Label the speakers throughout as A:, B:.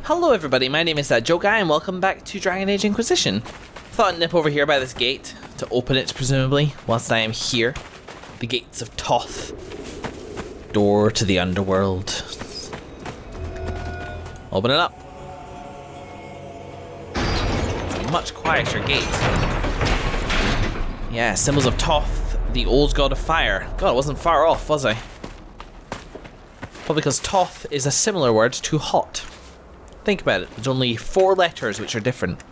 A: Hello everybody, my name is Joe Guy and welcome back to Dragon Age Inquisition. Thought I'd nip over here by this gate to open it, presumably, whilst I am here. The gates of Toth. Door to the underworld. Open it up. It's a much quieter gate. Yeah, symbols of Toth, the old god of fire. God, I wasn't far off, was I? Probably because Toth is a similar word to hot. Think about it, there's only 4 letters which are different.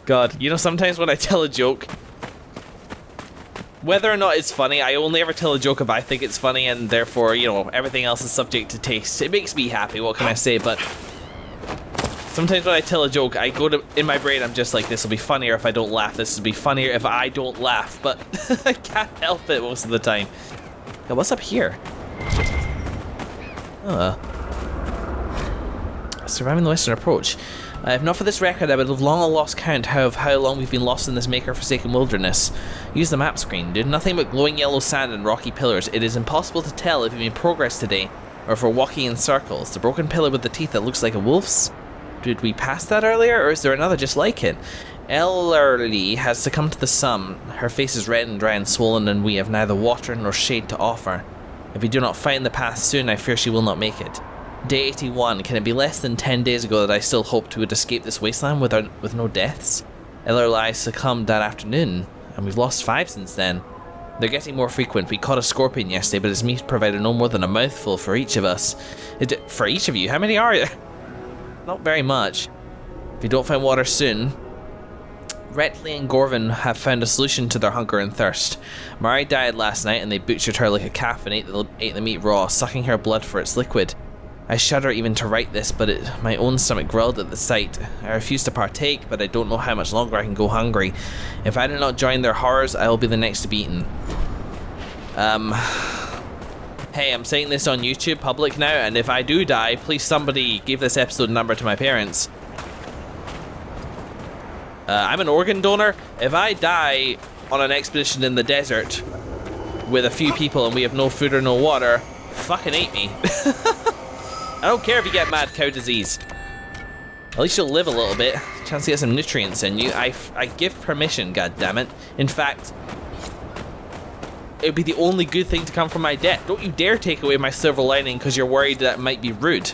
A: God, you know, sometimes when I tell a joke, whether or not it's funny, I only ever tell a joke if I think it's funny, and therefore, you know, everything else is subject to taste. It makes me happy, what can I say, but sometimes when I tell a joke, I go to, in my brain, I'm just like, this will be funnier if I don't laugh, this will be funnier if I don't laugh, but I can't help it most of the time. God, what's up here? Surviving the Western Approach. If not for this record, I would have long lost count of how long we've been lost in this maker-forsaken wilderness. Use the map screen. Did nothing but glowing yellow sand and rocky pillars. It is impossible to tell if we made progress today, or if we're walking in circles. The broken pillar with the teeth that looks like a wolf's? Did we pass that earlier, or is there another just like it? Ellerly has succumbed to the sun. Her face is red and dry and swollen, and we have neither water nor shade to offer. If we do not find the path soon, I fear she will not make it. Day 81. Can it be less than 10 days ago that I still hoped we would escape this wasteland with no deaths? Ellerly succumbed that afternoon, and we've lost 5 since then. They're getting more frequent. We caught a scorpion yesterday, but its meat provided no more than a mouthful for each of us. For each of you? How many are there? Not very much. If you don't find water soon... Retley and Gorvin have found a solution to their hunger and thirst. Mari died last night and they butchered her like a calf and ate the meat raw, sucking her blood for its liquid. I shudder even to write this, but my own stomach growled at the sight. I refuse to partake, but I don't know how much longer I can go hungry. If I do not join their horrors, I will be the next to be eaten. Hey, I'm saying this on YouTube, public now, and if I do die, please somebody give this episode number to my parents. I'm an organ donor. If I die on an expedition in the desert with a few people and we have no food or no water, fucking eat me. I don't care if you get mad cow disease. At least you'll live a little bit. Chance to get some nutrients in you. I give permission, goddammit. In fact, it would be the only good thing to come from my death. Don't you dare take away my silver lining because you're worried that it might be rude.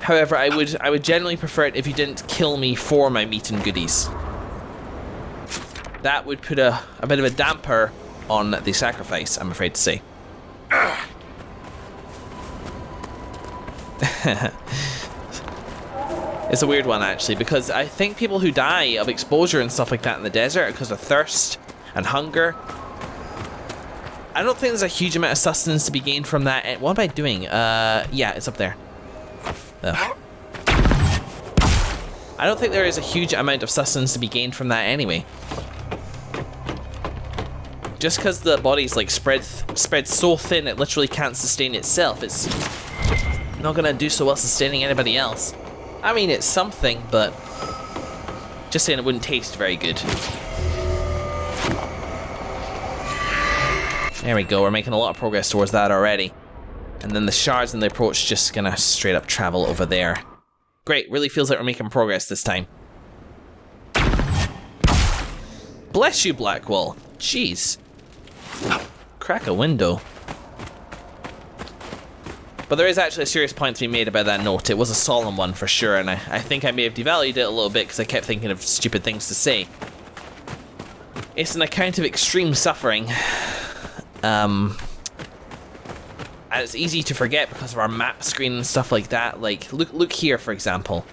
A: However, I would generally prefer it if you didn't kill me for my meat and goodies. That would put a bit of a damper on the sacrifice, I'm afraid to say. It's a weird one, actually, because I think people who die of exposure and stuff like that in the desert because of thirst and hunger, I don't think there's a huge amount of sustenance to be gained from that. What am I doing? Yeah, it's up there. Ugh. I don't think there is a huge amount of sustenance to be gained from that anyway. Just because the body's like spread so thin it literally can't sustain itself, it's not gonna do so well sustaining anybody else. I mean, it's something, but just saying it wouldn't taste very good. There we go, we're making a lot of progress towards that already. And then the shards and the approach just gonna straight up travel over there. Great, really feels like we're making progress this time. Bless you, Blackwall. Jeez. Crack a window. But there is actually a serious point to be made about that note. It was a solemn one for sure, and I think I may have devalued it a little bit because I kept thinking of stupid things to say. It's an account of extreme suffering. And it's easy to forget because of our map screen and stuff like that. Like, look here, for example.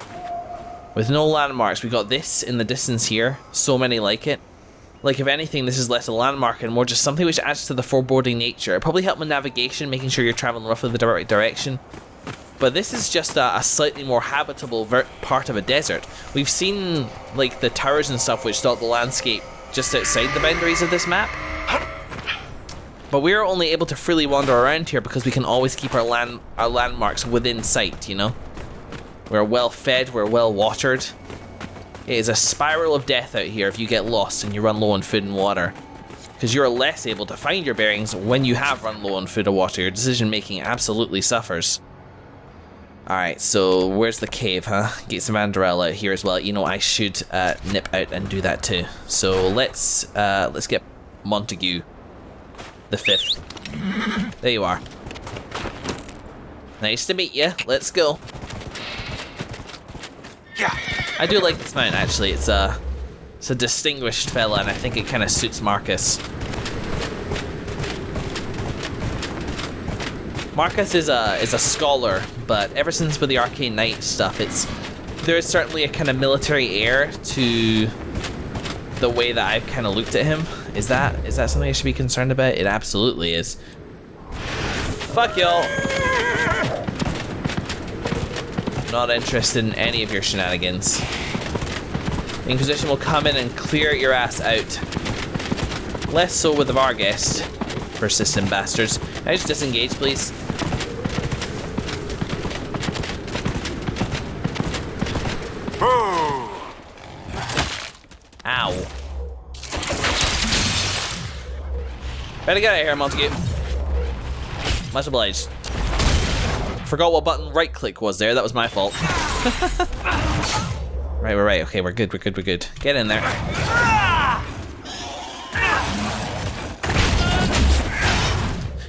A: With no landmarks, we got this in the distance here. So many like it. Like, if anything, this is less a landmark and more just something which adds to the foreboding nature. It probably helped with navigation, making sure you're traveling roughly the right direction. But this is just a slightly more habitable part of a desert. We've seen, like, the towers and stuff which dot the landscape just outside the boundaries of this map. But we're only able to freely wander around here because we can always keep our landmarks within sight, you know? We're well fed, we're well watered. It is a spiral of death out here if you get lost and you run low on food and water. because you're less able to find your bearings when you have run low on food or water. Your decision making absolutely suffers. Alright, so where's the cave, huh? Gates of Vanderell out here as well. You know, I should nip out and do that too. So let's get Montague the 5th. There you are. Nice to meet you. Let's go.
B: Yeah.
A: I do like this mount actually. It's a distinguished fella, and I think it kind of suits Markus. Markus is a scholar, but ever since with the Arcane Knight stuff, there is certainly a kind of military air to the way that I've kind of looked at him. Is that something I should be concerned about? It absolutely is. Fuck y'all. Not interested in any of your shenanigans. The Inquisition will come in and clear your ass out. Less so with the Varghest. Persistent bastards. Can I just disengage, please? Ow. Better get out of here, Montague. Much obliged. Forgot what button right click was there, that was my fault. Right, we're right. Okay, we're good. Get in there.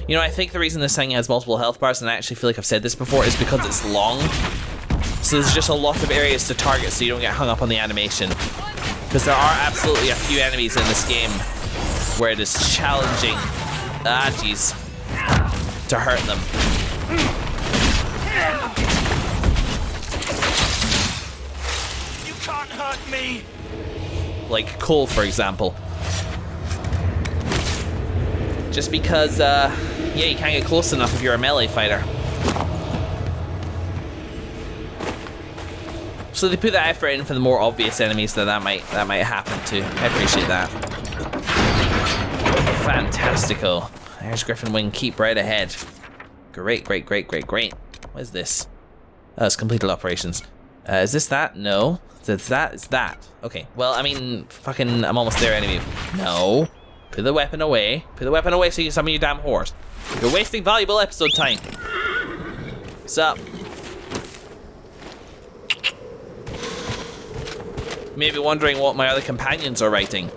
A: You know, I think the reason this thing has multiple health bars, and I actually feel like I've said this before, is because it's long. So there's just a lot of areas to target so you don't get hung up on the animation. Because there are absolutely a few enemies in this game where it is challenging, to hurt them.
B: You can't hurt me.
A: Like Cole, for example. Just because, yeah, you can't get close enough if you're a melee fighter. So they put that effort in for the more obvious enemies that might happen to. I appreciate that. Fantastical. There's Griffin Wing, keep right ahead. Great. What is this? Oh, it's completed operations. Is this that? No. It's that? It's that. Okay, well, I mean, fucking, I'm almost there anyway. No. Put the weapon away. Put the weapon away so you can summon your damn horse. You're wasting valuable episode time. What's up? Maybe wondering what my other companions are riding.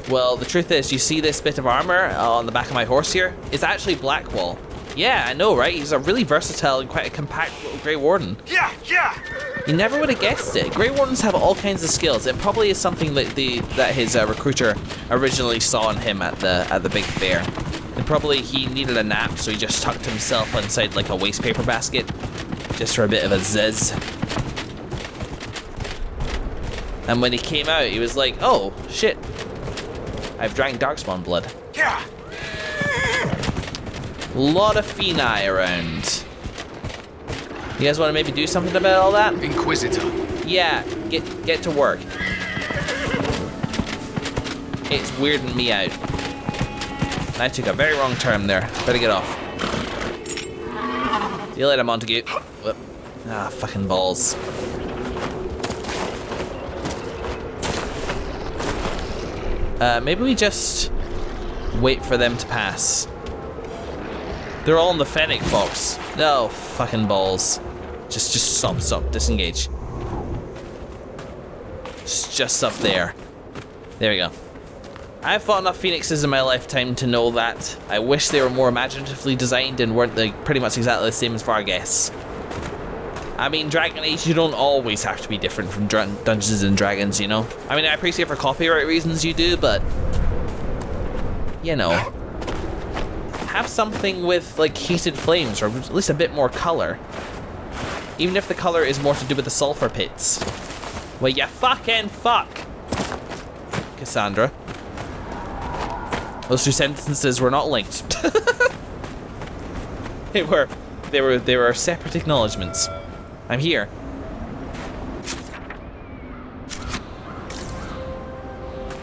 A: Well, the truth is, you see this bit of armor on the back of my horse here? It's actually Blackwall. Yeah, I know, right? He's a really versatile and quite a compact little Grey Warden.
B: Yeah.
A: You never would have guessed it. Grey Wardens have all kinds of skills. It probably is something that his recruiter originally saw in him at the big fair. And probably he needed a nap, so he just tucked himself inside like a waste paper basket, just for a bit of a zizz. And when he came out, he was like, "Oh shit, I've drank Darkspawn blood."
B: Yeah.
A: Lot of Phenai around. You guys want to maybe do something about all that?
B: Inquisitor.
A: Yeah, get to work. It's weirding me out. I took a very wrong turn there. Better get off. See you later, Montague. Whoop. Ah, fucking balls. Maybe we just wait for them to pass. They're all in the Fennec Fox. No, fucking balls. Just stop, disengage. Just up there. There we go. I've fought enough Phoenixes in my lifetime to know that I wish they were more imaginatively designed and weren't like pretty much exactly the same as Varghest. I mean, Dragon Age, you don't always have to be different from Dungeons and Dragons, you know? I mean, I appreciate for copyright reasons you do, but you know, have something with like heated flames or at least a bit more color. Even if the color is more to do with the sulfur pits. Well, you fucking fuck, Cassandra. Those two sentences were not linked. They were separate acknowledgements. I'm here.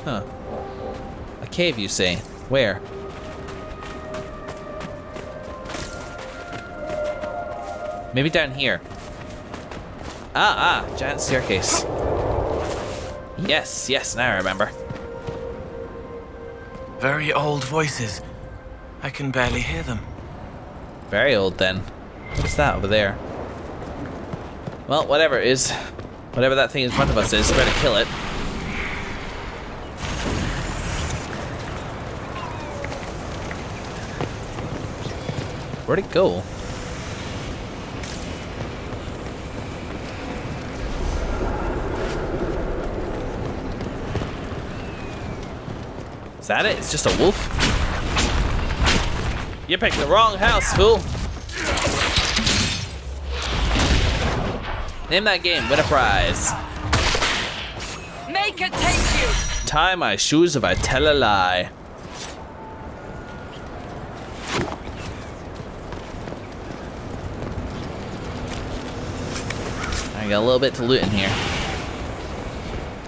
A: Huh. A cave, you say? Where? Maybe down here. Giant staircase. Yes, now I remember.
B: Very old voices. I can barely hear them.
A: Very old then. What's that over there? Well, whatever it is. Whatever that thing in front of us is, better kill it. Where'd it go? Is that it? It's just a wolf? You picked the wrong house, fool. Name that game, win a prize.
C: Make it take you!
A: Tie my shoes if I tell a lie. I got a little bit to loot in here.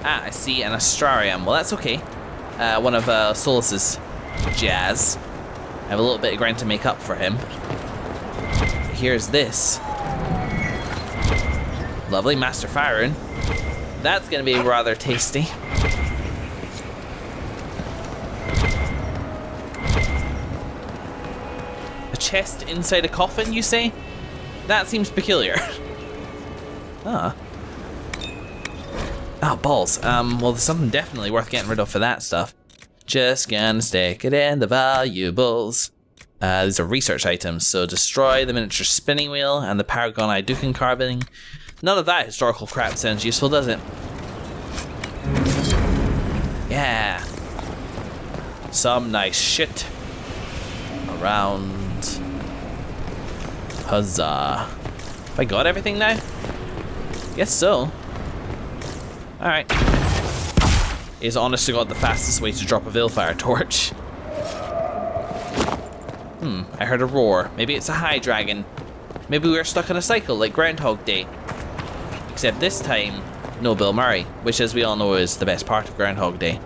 A: Ah, I see an astrarium. Well, that's okay. One of Solus's jazz. I have a little bit of ground to make up for him. Here's this. Lovely Master Fire Rune. That's gonna be rather tasty. A chest inside a coffin, you say? That seems peculiar. Ah. Ah, balls. Well, there's something definitely worth getting rid of for that stuff. Just gonna stick it in the valuables. These are research items, so destroy the miniature spinning wheel and the Paragon Idukan carving. None of that historical crap sounds useful, does it? Yeah. Some nice shit around. Huzzah. Have I got everything now? Guess so. Alright. Is honest to God the fastest way to drop a Veilfire torch. I heard a roar. Maybe it's a high dragon. Maybe we're stuck in a cycle like Groundhog Day. Except this time, no Bill Murray, which as we all know is the best part of Groundhog Day.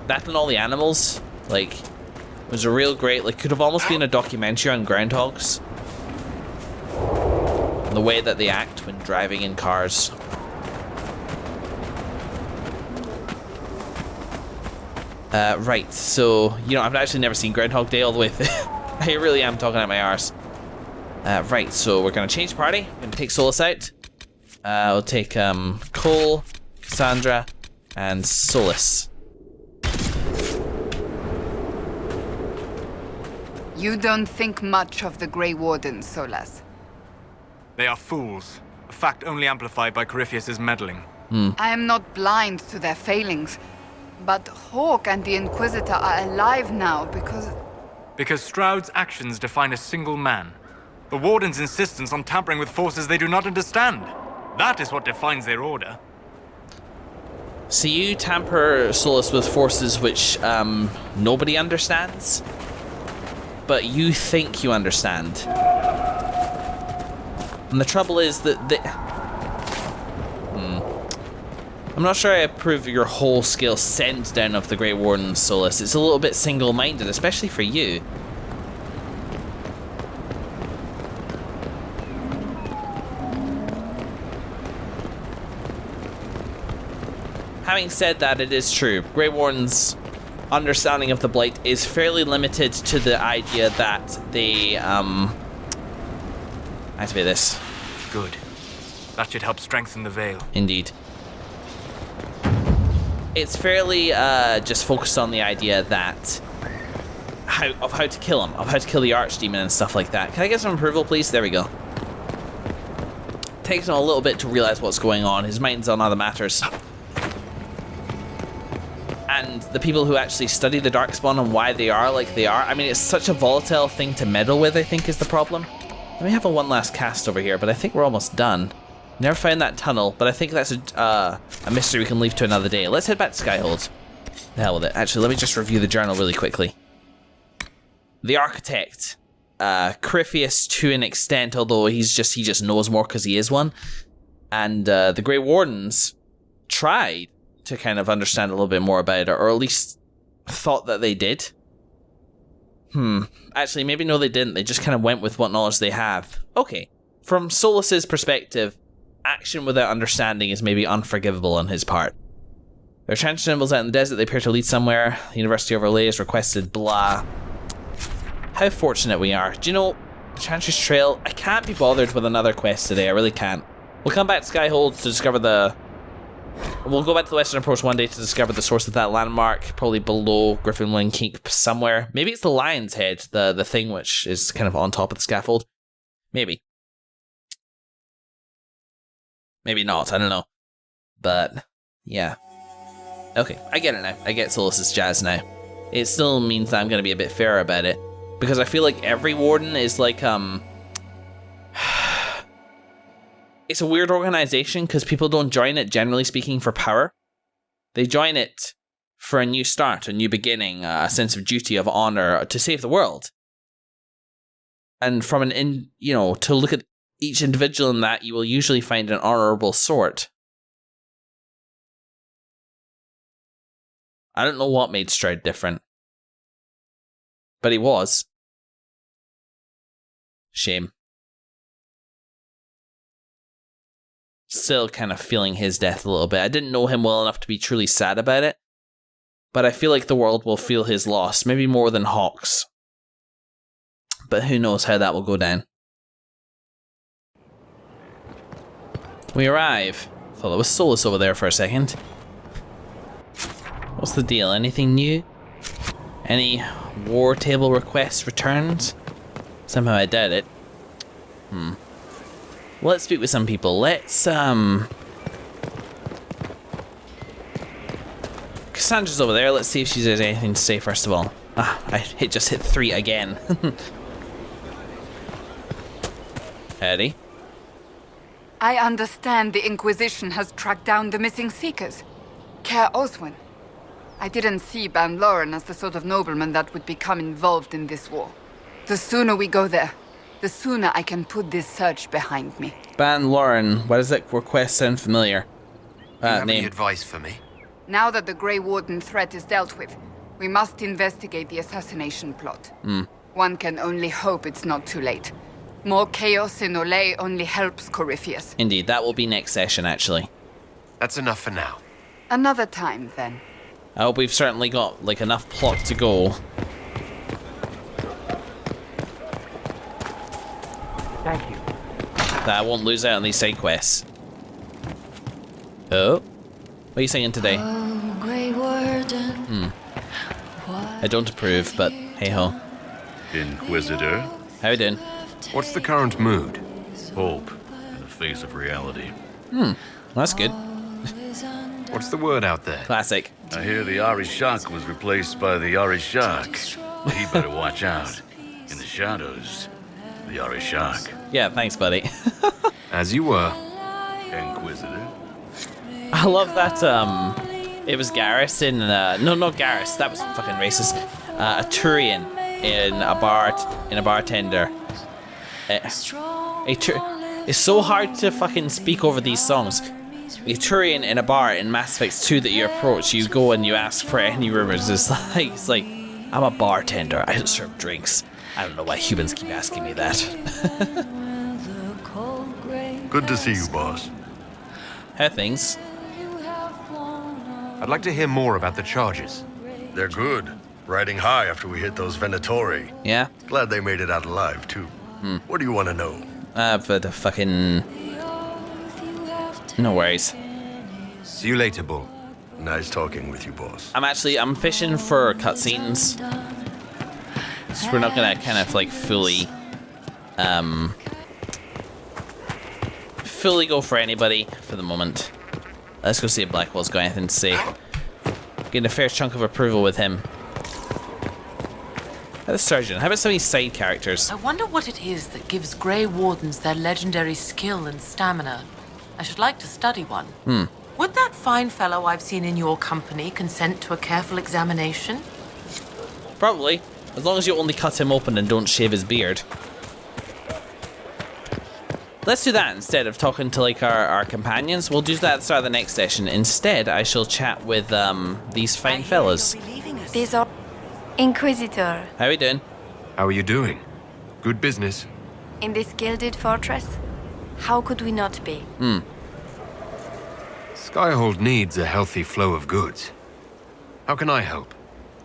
A: That and all the animals, like, was a real great, like, could have almost been a documentary on groundhogs. The way that they act when driving in cars. Right, so, you know, I've actually never seen Groundhog Day all the way through. I really am talking out my arse. Right, so we're gonna change party. We're gonna take Solus out. We'll take Cole, Cassandra, and Solus.
C: You don't think much of the Grey Wardens, Solus.
D: They are fools, a fact only amplified by Corypheus' meddling.
C: I am not blind to their failings, but Hawk and the Inquisitor are alive now because...
D: Because Stroud's actions define a single man. The Warden's insistence on tampering with forces they do not understand. That is what defines their order.
A: So you tamper Solus with forces which nobody understands, but you think you understand. And the trouble is that I'm not sure I approve your whole skill send down of the Grey Warden, Solus. It's a little bit single-minded, especially for you. Having said that, it is true. Grey Warden's understanding of the Blight is fairly limited to the idea that they, activate this.
D: Good. That should help strengthen the veil.
A: Indeed. It's fairly just focused on the idea that how to kill him, of how to kill the Archdemon and stuff like that. Can I get some approval, please? There we go. Takes him a little bit to realize what's going on. His mind's on other matters. And the people who actually study the Darkspawn and why they are like they are, I mean, it's such a volatile thing to meddle with, I think, is the problem. Let me have a one last cast over here, but I think we're almost done. Never found that tunnel, but I think that's a mystery we can leave to another day. Let's head back to Skyhold. The hell with it. Actually, let me just review the journal really quickly. The Architect. Corypheus to an extent, although he just knows more because he is one. And the Grey Wardens tried to kind of understand a little bit more about it, or at least thought that they did. Actually, maybe no they didn't. They just kind of went with what knowledge they have. Okay. From Solus's perspective, action without understanding is maybe unforgivable on his part. There are trench symbols out in the desert. They appear to lead somewhere. The University Overlay has requested blah. How fortunate we are. Do you know, the Chantry's Trail, I can't be bothered with another quest today. I really can't. We'll come back to Skyhold to discover the... We'll go back to the Western Approach one day to discover the source of that landmark, probably below Griffinland Keep somewhere. Maybe it's the Lion's Head, the thing which is kind of on top of the scaffold. Maybe. Maybe not, I don't know. But, yeah. Okay, I get it now. I get Solus's jazz now. It still means that I'm going to be a bit fairer about it. Because I feel like every warden is like, it's a weird organization because people don't join it, generally speaking, for power. They join it for a new start, a new beginning, a sense of duty, of honor, to save the world. And from to look at each individual in that, you will usually find an honorable sort. I don't know what made Stroud different. But he was. Shame. Still kind of feeling his death a little bit. I didn't know him well enough to be truly sad about it. But I feel like the world will feel his loss. Maybe more than Hawks. But who knows how that will go down. We arrive. Thought it was Solus over there for a second. What's the deal? Anything new? Any war table requests returned? Somehow I doubt it. Let's speak with some people. Cassandra's over there. Let's see if she has anything to say first of all. I just hit 3 again. Eddie?
C: I understand the Inquisition has tracked down the missing Seekers. Care Oswin. I didn't see Ban Loren as the sort of nobleman that would become involved in this war. The sooner we go there, the sooner I can put this search behind me.
A: Ban Loren, why does that request sound familiar?
E: You have
A: Name.
E: any advice for me?
C: Now that the Grey Warden threat is dealt with, we must investigate the assassination plot. One can only hope it's not too late. More chaos in Olay only helps Corypheus.
A: Indeed, that will be next session, actually.
E: That's enough for now.
C: Another time, then.
A: I hope we've certainly got, enough plot to go.
F: Thank you.
A: That I won't lose out on these side quests. Oh? What are you singing today?
G: Oh, Grey Warden.
A: I don't approve, but hey-ho.
H: Inquisitor,
A: How you doing?
E: What's the current mood?
H: hope in the face of reality.
A: That's good.
E: What's the word out there?
A: Classic.
H: I hear the Arishak was replaced by the Arishak. He better watch out. In the shadows, the Arishak.
A: Yeah, thanks, buddy.
E: As you were.
H: Inquisitor.
A: I love that, it was Garrus in, no, not Garrus, that was fucking racist. A Turian in a bartender. It's so hard to fucking speak over these songs. A Turian in a bar in Mass Effect 2 that you approach, you go and you ask for any rumors. It's like, I'm a bartender, I don't serve drinks. I don't know why humans keep asking me that.
H: Good to see you, boss.
A: How are things?
E: I'd like to hear more about the charges.
I: They're good. Riding high after we hit those Venatori.
A: Yeah?
I: Glad they made it out alive, too. What do you want to know?
A: For the fucking... No worries.
E: See you later, Bull.
I: Nice talking with you, boss.
A: I'm fishing for cutscenes. So we're not gonna kind of fully go for anybody for the moment. Let's go see if Blackwell's got anything to say. Getting a fair chunk of approval with him. How about the Surgeon? How about some of these side characters?
J: I wonder what it is that gives Grey Wardens their legendary skill and stamina. I should like to study one. Would that fine fellow I've seen in your company consent to a careful examination?
A: Probably. As long as you only cut him open and don't shave his beard. Let's do that instead of talking to our companions. We'll do that at the start of the next session. Instead, I shall chat with these fine fellas.
G: These are Inquisitor.
A: How we doing?
E: How are you doing? Good business.
G: In this gilded fortress? How could we not be?
E: Skyhold needs a healthy flow of goods. How can I help?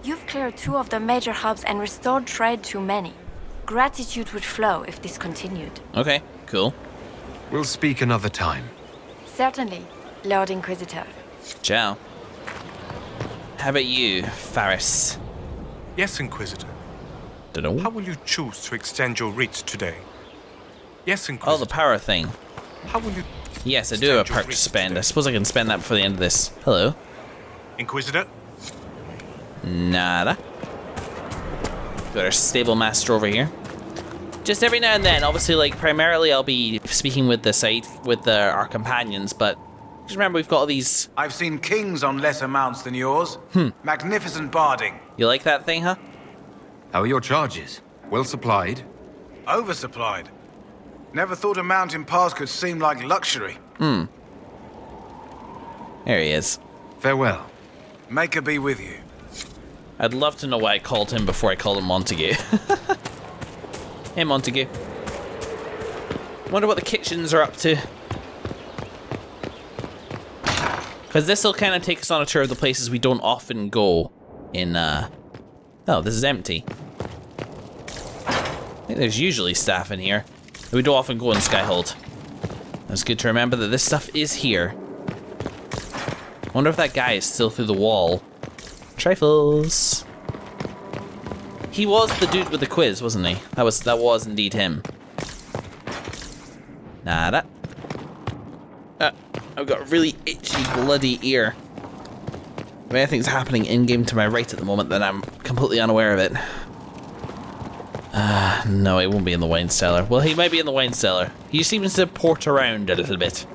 G: You've cleared 2 of the major hubs and restored trade to many. Gratitude would flow if this continued.
A: Okay, cool.
E: We'll speak another time.
G: Certainly, Lord Inquisitor.
A: Ciao. How about you, Faris?
F: Yes, Inquisitor.
A: Dunno.
F: How will you choose to extend your reach today? Yes, Inquisitor.
A: Oh, the power thing.
F: How will you...
A: Yes, I do have a perk to spend. I suppose I can spend that before the end of this. Hello.
F: Inquisitor?
A: Nada. Got our stable master over here. Just every now and then, obviously, like, primarily I'll be speaking with the site, with our companions, but just remember we've got all these...
K: I've seen kings on lesser mounts than yours. Magnificent barding.
A: You like that thing, huh?
E: How are your charges? Well supplied?
K: Oversupplied. Never thought a mountain pass could seem like luxury.
A: There he is.
E: Farewell.
K: Maker be with you.
A: I'd love to know why I called him before I called him Montague. Hey, Montague. Wonder what the kitchens are up to. Because this will kind of take us on a tour of the places we don't often go in, Oh, this is empty. I think there's usually staff in here. We don't often go in Skyhold. It's good to remember that this stuff is here. Wonder if that guy is still through the wall. Trifles. He was the dude with the quiz, wasn't he? That was indeed him. Nada. I've got a really itchy, bloody ear. Anything's happening in-game to my right at the moment that I'm completely unaware of it. No, it won't be in the wine cellar. Well, he might be in the wine cellar. He seems to port around a little bit.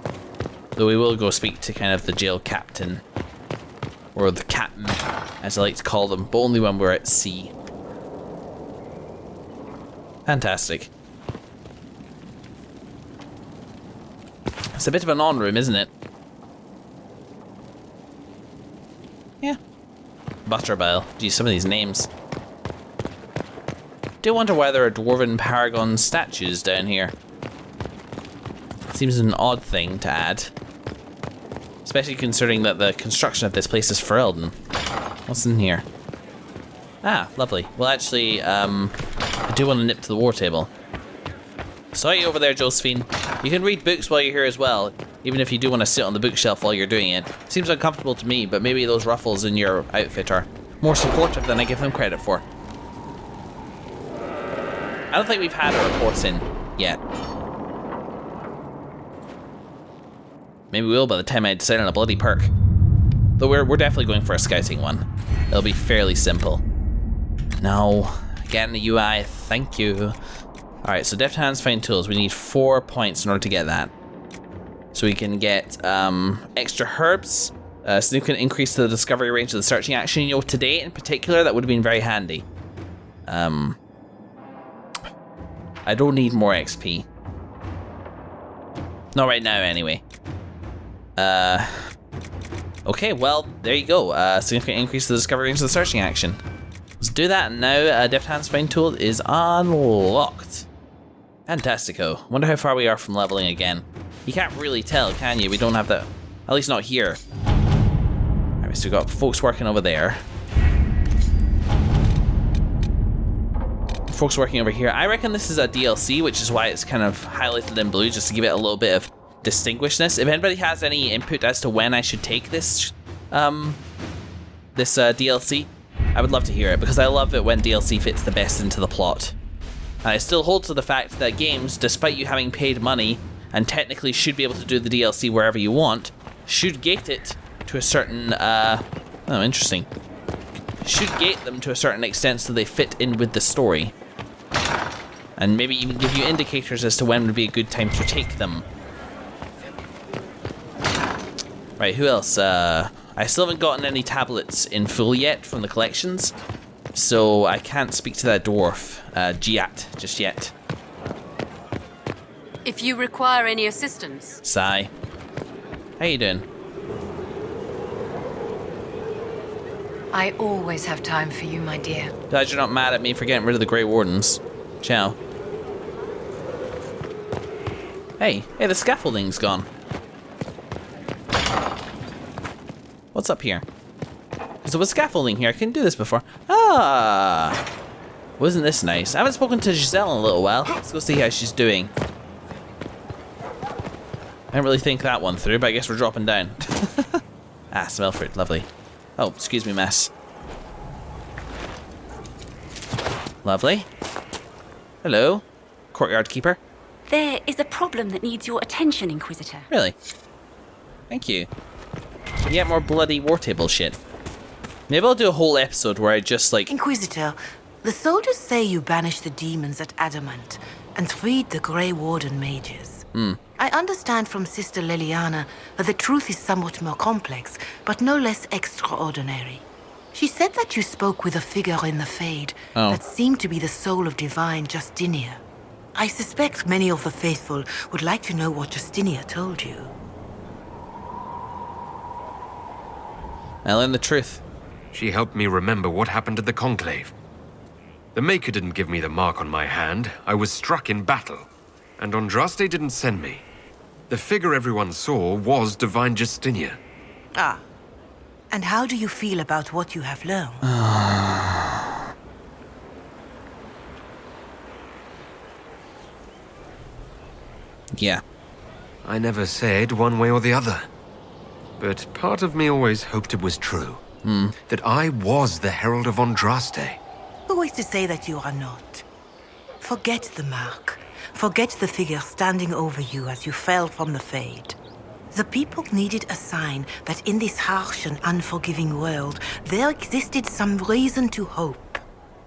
A: Though we will go speak to kind of the jail captain. Or the captain, as I like to call them, but only when we're at sea. Fantastic. It's a bit of an on-room, isn't it? Yeah. Butterbile. Geez, some of these names. Do wonder why there are dwarven paragon statues down here. Seems an odd thing to add. Especially considering that the construction of this place is Ferelden. What's in here? Ah, lovely. Well, actually, I do want to nip to the war table. Saw you over there, Josephine. You can read books while you're here as well, even if you do want to sit on the bookshelf while you're doing it. Seems uncomfortable to me, but maybe those ruffles in your outfit are more supportive than I give them credit for. I don't think we've had a report in yet. Maybe we will by the time I decide on a bloody perk. Though we're definitely going for a scouting one. It'll be fairly simple. No, getting the UI, thank you. Alright, so deft hands, find tools. We need 4 points in order to get that. So we can get extra herbs, significant increase to the discovery range of the searching action. You know, today in particular, that would have been very handy. I don't need more XP. Not right now, anyway. Okay, well, there you go. Significant increase to the discovery range of the searching action. Let's do that, and now deft hands find tool is unlocked. Fantastico. Wonder how far we are from leveling again. You can't really tell, can you? We don't have that, at least not here. Alright, so we've got folks working over there. Folks working over here. I reckon this is a DLC, which is why it's kind of highlighted in blue, just to give it a little bit of distinguishedness. If anybody has any input as to when I should take this DLC, I would love to hear it, because I love it when DLC fits the best into the plot. And I still hold to the fact that games, despite you having paid money and technically should be able to do the DLC wherever you want, should gate it to a certain interesting. Should gate them to a certain extent so they fit in with the story. And maybe even give you indicators as to when would be a good time to take them. Right, who else? I still haven't gotten any tablets in full yet from the collections, so I can't speak to that dwarf, Giat, just yet.
L: If you require any assistance.
A: Sigh. How you doing?
G: I always have time for you, my dear.
A: Glad you're not mad at me for getting rid of the Grey Wardens. Ciao. Hey, the scaffolding's gone. What's up here? Because there was scaffolding here. I couldn't do this before. Ah! Wasn't this nice? I haven't spoken to Giselle in a little while. Let's go see how she's doing. I didn't really think that one through, but I guess we're dropping down. Ah, smell fruit. Lovely. Oh, excuse me, mess. Lovely. Hello, courtyard keeper.
L: There is a problem that needs your attention, Inquisitor.
A: Really? Thank you. Yet more bloody war table shit. Maybe I'll do a whole episode where I just like...
J: Inquisitor, the soldiers say you banished the demons at Adamant and freed the Grey Warden mages. I understand from Sister Liliana that the truth is somewhat more complex, but no less extraordinary. She said that you spoke with a figure in the Fade that seemed to be the soul of divine Justinia. I suspect many of the faithful would like to know what Justinia told you.
A: I learned the truth.
E: She helped me remember what happened at the Conclave. The Maker didn't give me the mark on my hand. I was struck in battle. And Andraste didn't send me. The figure everyone saw was Divine Justinia.
J: Ah. And how do you feel about what you have learned?
A: Yeah.
E: I never said one way or the other. But part of me always hoped it was true. That I was the Herald of Andraste.
J: Who is to say that you are not? Forget the mark. Forget the figure standing over you as you fell from the Fade. The people needed a sign that in this harsh and unforgiving world, there existed some reason to hope.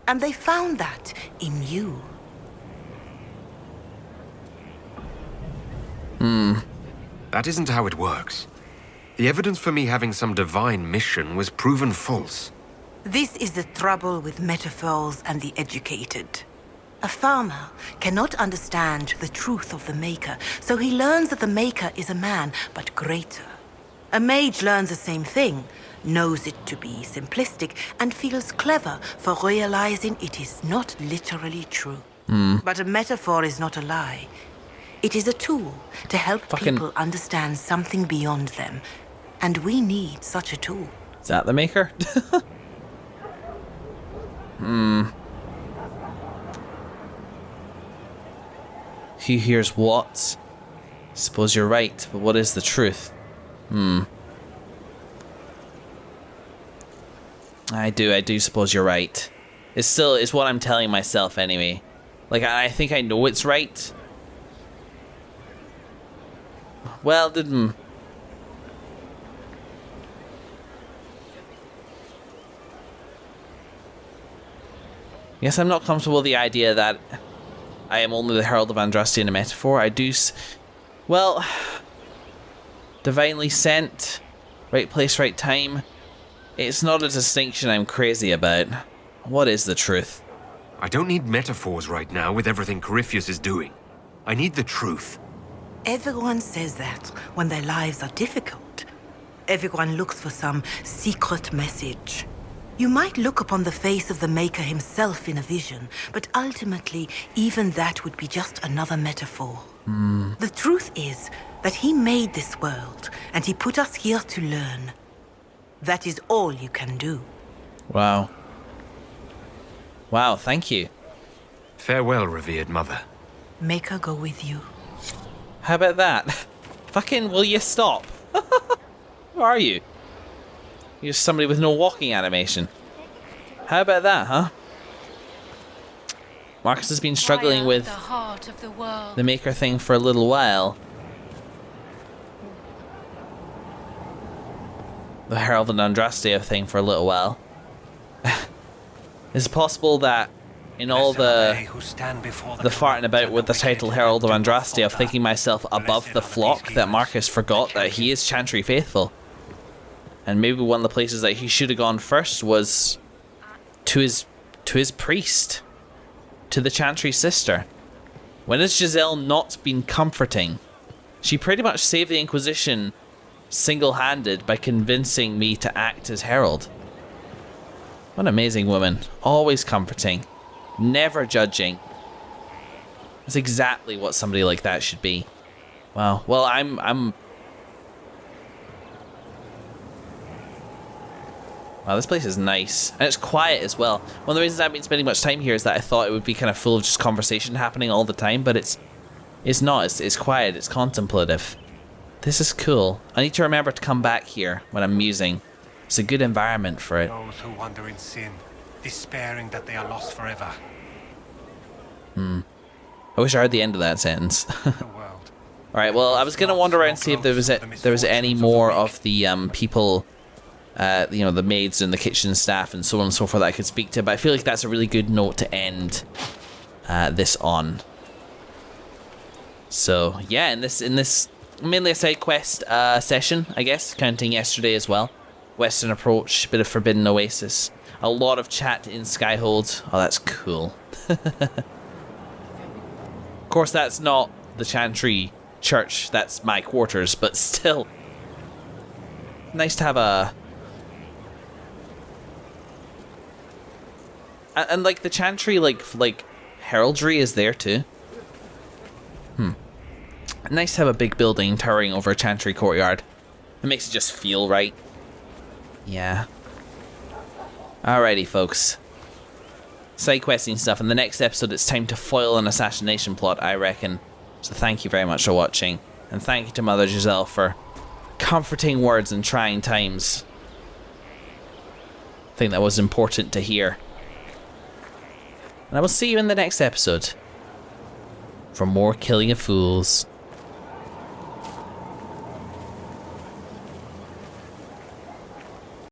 J: And they found that in you.
E: That isn't how it works. The evidence for me having some divine mission was proven false.
J: This is the trouble with metaphors and the educated. A farmer cannot understand the truth of the Maker, so he learns that the Maker is a man, but greater. A mage learns the same thing, knows it to be simplistic, and feels clever for realizing it is not literally true. But a metaphor is not a lie. It is a tool to help people understand something beyond them. And we need such a tool.
A: Is that the Maker? Who hears what? Suppose you're right, but what is the truth? I do suppose you're right. It's what I'm telling myself anyway. Like, I think I know it's right. Well, Yes, I'm not comfortable with the idea that I am only the Herald of Andraste in a metaphor. I do... Well... Divinely sent. Right place, right time. It's not a distinction I'm crazy about. What is the truth?
E: I don't need metaphors right now with everything Corypheus is doing. I need the truth.
J: Everyone says that when their lives are difficult. Everyone looks for some secret message. You might look upon the face of the Maker himself in a vision, but ultimately, even that would be just another metaphor. The truth is that he made this world, and he put us here to learn. That is all you can do.
A: Wow. Wow, thank you.
E: Farewell, revered mother.
J: Maker go with you.
A: How about that? Fucking will you stop? Who are you? You're somebody with no walking animation. How about that, huh? Markus has been struggling with the Maker thing for a little while. The Herald and Andraste thing for a little while. Is it possible that in all the farting about with the title Herald of Andraste of thinking myself above the flock, that Markus forgot that he is Chantry Faithful? And maybe one of the places that he should have gone first was to his priest, to the Chantry sister. When has Giselle not been comforting? She pretty much saved the Inquisition single-handed by convincing me to act as herald. What an amazing woman. Always comforting. Never judging. That's exactly what somebody like that should be. Wow. Well, I'm Wow, this place is nice. And it's quiet as well. One of the reasons I've been spending much time here is that I thought it would be kind of full of just conversation happening all the time, but it's not. It's quiet. It's contemplative. This is cool. I need to remember to come back here when I'm musing. It's a good environment for it.
F: Those who wander in sin, despairing that they are lost forever.
A: I wish I heard the end of that sentence. Alright, well, I was going to wander around and see if there was any more of the people, you know, the maids and the kitchen staff and so on and so forth that I could speak to, but I feel like that's a really good note to end this on. So, yeah, in this mainly a side quest session, I guess, counting yesterday as well. Western approach, bit of Forbidden Oasis, a lot of chat in Skyhold. Oh, that's cool. Of course, that's not the Chantry Church, that's my quarters, but still. Nice to have a... And like, the Chantry, like heraldry is there too. Nice to have a big building towering over a Chantry courtyard. It makes it just feel right. Yeah. Alrighty, folks. Side questing stuff. In the next episode, it's time to foil an assassination plot, I reckon. So thank you very much for watching. And thank you to Mother Giselle for comforting words in trying times. I think that was important to hear. And I will see you in the next episode for more Killing of Fools.